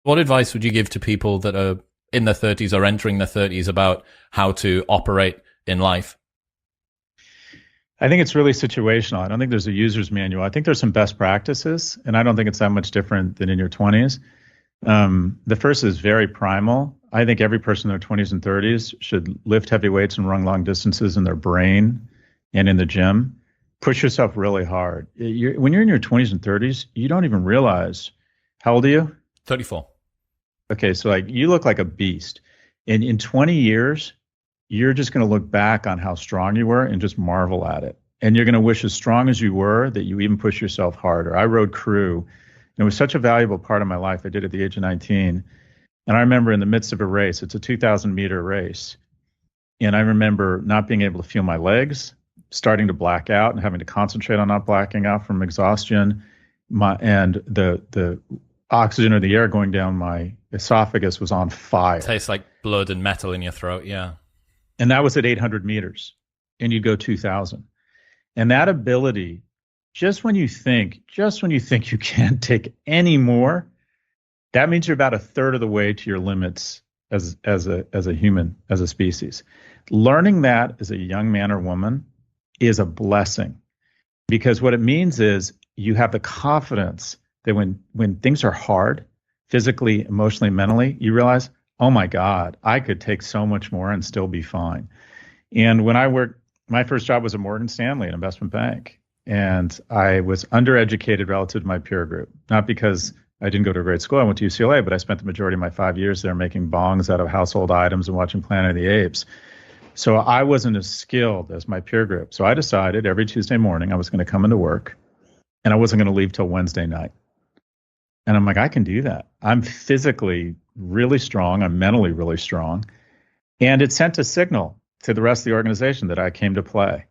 What advice would you give to people that are in their 30s or entering their 30s about how to operate in life? I think it's really situational. I don't think there's a user's manual. I think there's some best practices, and I don't think it's that much different than in your 20s. The first is very primal. I think every person in their 20s and 30s should lift heavy weights and run long distances in their brain and in the gym. Push yourself really hard. When you're in your 20s and 30s, you don't even realize. How old are you? 34. Okay, so like you look like a beast. And in 20 years, you're just going to look back on how strong you were and just marvel at it. And you're going to wish as strong as you were that you even push yourself harder. I rode crew, and it was such a valuable part of my life. I did it at the age of 19. And I remember in the midst of a race, it's a 2,000-meter race. And I remember not being able to feel my legs, starting to black out and having to concentrate on not blacking out from exhaustion. And the oxygen or the air going down my esophagus was on fire. Tastes like blood and metal in your throat, yeah. And that was at 800 meters, and you'd go 2,000. And that ability, just when you think you can't take any more, that means you're about a third of the way to your limits as a human, as a species. Learning that as a young man or woman is a blessing, because what it means is you have the confidence that when things are hard, physically, emotionally, mentally, you realize, oh my God, I could take so much more and still be fine. And when I worked, my first job was at Morgan Stanley, an investment bank. And I was undereducated relative to my peer group, not because I didn't go to a great school. I went to UCLA, but I spent the majority of my 5 years there making bongs out of household items and watching Planet of the Apes. So I wasn't as skilled as my peer group. So I decided every Tuesday morning I was going to come into work and I wasn't going to leave till Wednesday night. And I'm like, I can do that. I'm physically really strong. I'm mentally really strong. And it sent a signal to the rest of the organization that I came to play.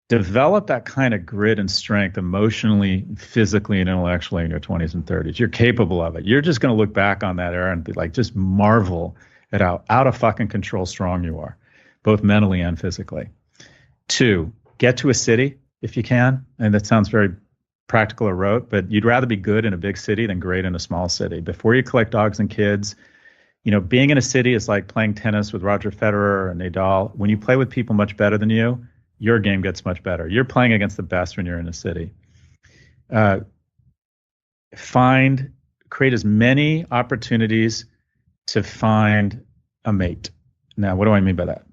Develop that kind of grit and strength emotionally, physically, and intellectually in your 20s and 30s. You're capable of it. You're just going to look back on that era and be like, just marvel at how out of fucking control strong you are, both mentally and physically. 2, get to a city if you can. And that sounds very practical or rote, but you'd rather be good in a big city than great in a small city. Before you collect dogs and kids, being in a city is like playing tennis with Roger Federer or Nadal. When you play with people much better than you, your game gets much better. You're playing against the best when you're in a city. Create as many opportunities to find a mate. Now, what do I mean by that?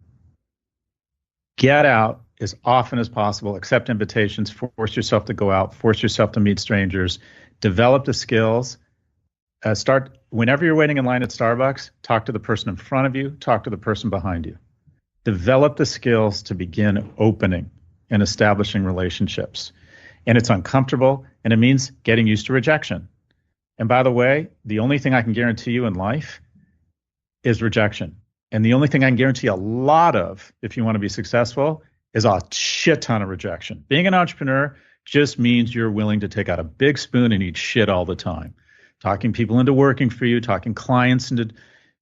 Get out as often as possible, accept invitations, force yourself to go out, force yourself to meet strangers, develop the skills. Start whenever you're waiting in line at Starbucks, talk to the person in front of you, talk to the person behind you. Develop the skills to begin opening and establishing relationships. And it's uncomfortable, and it means getting used to rejection. And by the way, the only thing I can guarantee you in life is rejection. And the only thing I can guarantee a lot of, if you want to be successful, is a shit ton of rejection. Being an entrepreneur just means you're willing to take out a big spoon and eat shit all the time. Talking people into working for you, talking clients into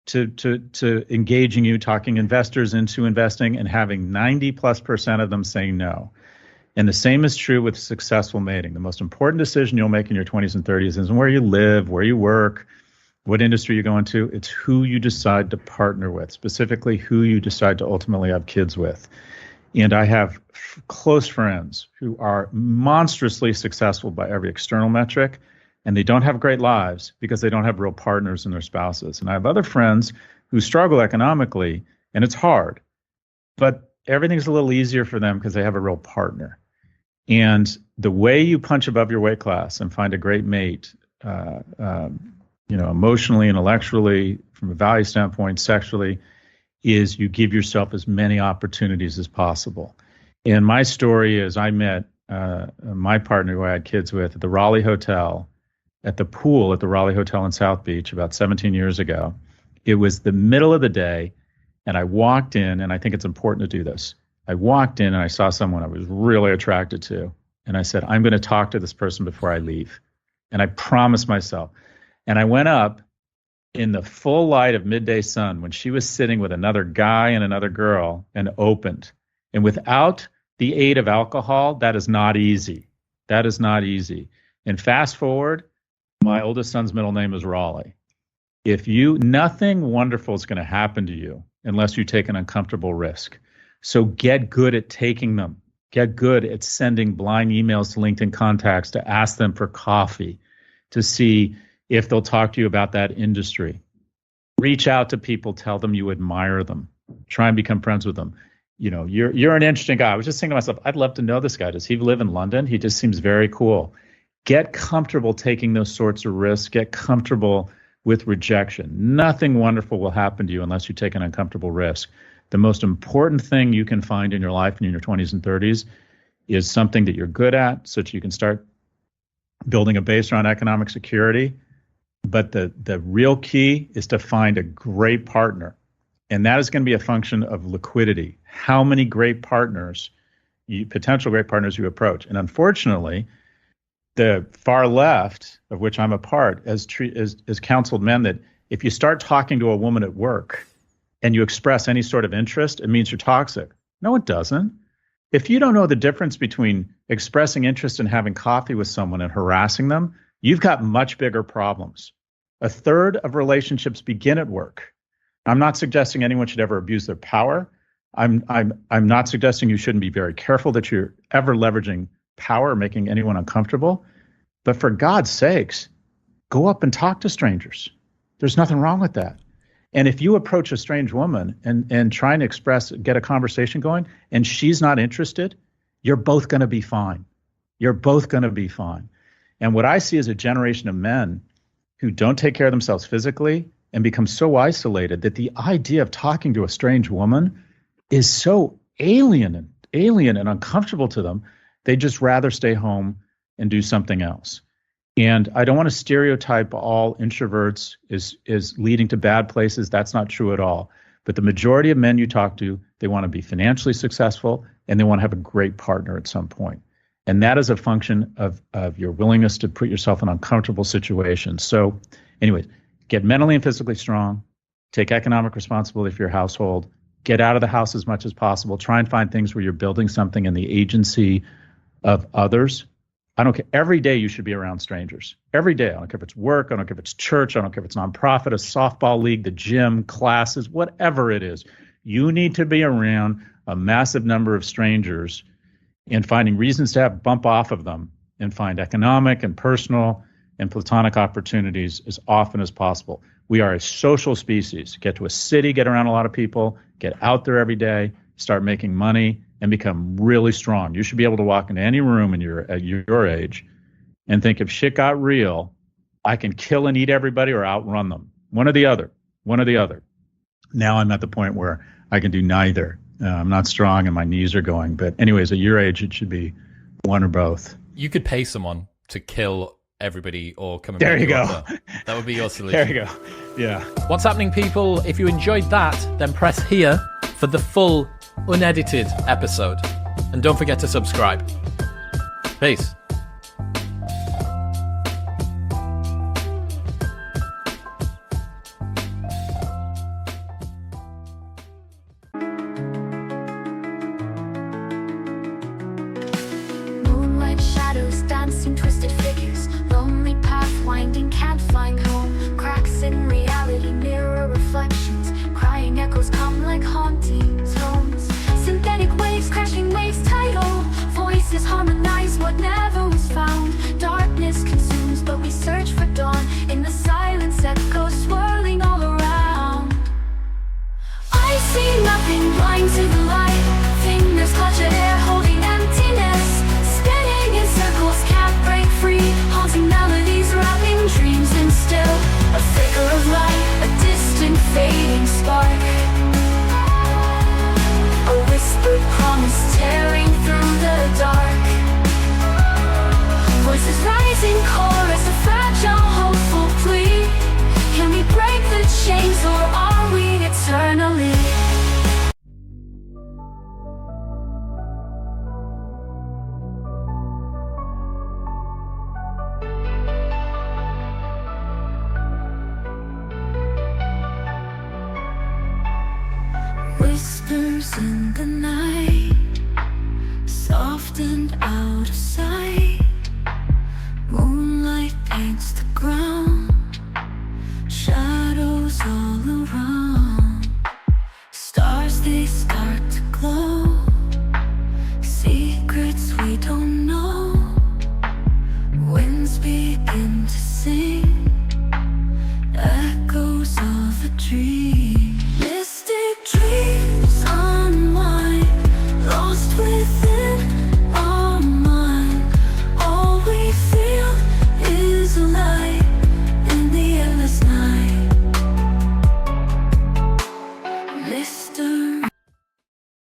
to engaging you, talking investors into investing, and having 90+% of them saying no. And the same is true with successful mating. The most important decision you'll make in your 20s and 30s isn't where you live, where you work, what industry you go into. It's who you decide to partner with, specifically who you decide to ultimately have kids with. And I have close friends who are monstrously successful by every external metric, and they don't have great lives because they don't have real partners in their spouses. And I have other friends who struggle economically, and it's hard, but everything's a little easier for them because they have a real partner. And the way you punch above your weight class and find a great mate, emotionally, intellectually, from a value standpoint, sexually, is you give yourself as many opportunities as possible. And my story is I met my partner who I had kids with at the Raleigh Hotel, at the pool at the Raleigh Hotel in South Beach about 17 years ago. It was the middle of the day, and I walked in, and I think it's important to do this. I walked in, and I saw someone I was really attracted to, and I said, I'm going to talk to this person before I leave. And I promised myself. And I went up in the full light of midday sun when she was sitting with another guy and another girl and opened. And without the aid of alcohol, that is not easy. That is not easy. And fast forward, my oldest son's middle name is Raleigh. Nothing wonderful is going to happen to you unless you take an uncomfortable risk. So get good at taking them. Get good at sending blind emails to LinkedIn contacts to ask them for coffee, to see if they'll talk to you about that industry. Reach out to people, tell them you admire them. Try and become friends with them. You're an interesting guy. I was just thinking to myself, I'd love to know this guy. Does he live in London? He just seems very cool. Get comfortable taking those sorts of risks. Get comfortable with rejection. Nothing wonderful will happen to you unless you take an uncomfortable risk. The most important thing you can find in your life in your 20s and 30s is something that you're good at so that you can start building a base around economic security. But the real key is to find a great partner. And that is going to be a function of liquidity. How many great partners, potential great partners you approach. And unfortunately, the far left, of which I'm a part, has counseled men that if you start talking to a woman at work and you express any sort of interest, it means you're toxic. No, it doesn't. If you don't know the difference between expressing interest and having coffee with someone and harassing them, you've got much bigger problems. A third of relationships begin at work. I'm not suggesting anyone should ever abuse their power. I'm not suggesting you shouldn't be very careful that you're ever leveraging power, making anyone uncomfortable. But for God's sakes, go up and talk to strangers. There's nothing wrong with that. And if you approach a strange woman and try and get a conversation going, and she's not interested, you're both going to be fine. You're both going to be fine. And what I see is a generation of men who don't take care of themselves physically and become so isolated that the idea of talking to a strange woman is so alien and uncomfortable to them. They'd just rather stay home and do something else. And I don't want to stereotype all introverts as leading to bad places. That's not true at all. But the majority of men you talk to, they want to be financially successful and they want to have a great partner at some point. And that is a function of your willingness to put yourself in uncomfortable situations. So anyways, get mentally and physically strong, take economic responsibility for your household, get out of the house as much as possible, try and find things where you're building something in the agency of others. I don't care. Every day you should be around strangers. Every day. I don't care if it's work. I don't care if it's church. I don't care if it's nonprofit, a softball league, the gym, classes, whatever it is. You need to be around a massive number of strangers and finding reasons to have bump off of them and find economic and personal and platonic opportunities as often as possible. We are a social species. Get to a city, get around a lot of people, get out there every day, start making money, and become really strong. You should be able to walk into any room at your age and think, if shit got real, I can kill and eat everybody or outrun them. One or the other. Now I'm at the point where I can do neither. I'm not strong and my knees are going. But anyways, at your age, it should be one or both. You could pay someone to kill everybody or come and there you go. That would be your solution. There you go. Yeah. What's happening, people? If you enjoyed that, then press here for the full unedited episode. And don't forget to subscribe. Peace. Moonlight shadows, dancing twisted figures, lonely path winding, can't find home. Cracks in reality, mirror reflections, crying echoes come like haunting tones. Synthetic waves, crashing waves, tidal voices harmonize what never was found. Darkness consumes, but we search for dawn in the silence, echoes swirling all around. I see nothing, blind to the light. Fingers clutch at air, holding emptiness. Spinning in circles, can't break free. Haunting melodies, wrapping dreams in still. A flicker of light, a distant fading spark. A whispered promise tearing through the dark. Voices rising, chorus, a fragile, hopeful plea. Can we break the chains or are we eternally? Whispers in the night, soft and out of sight. Moonlight paints the ground, shadows shadows all around.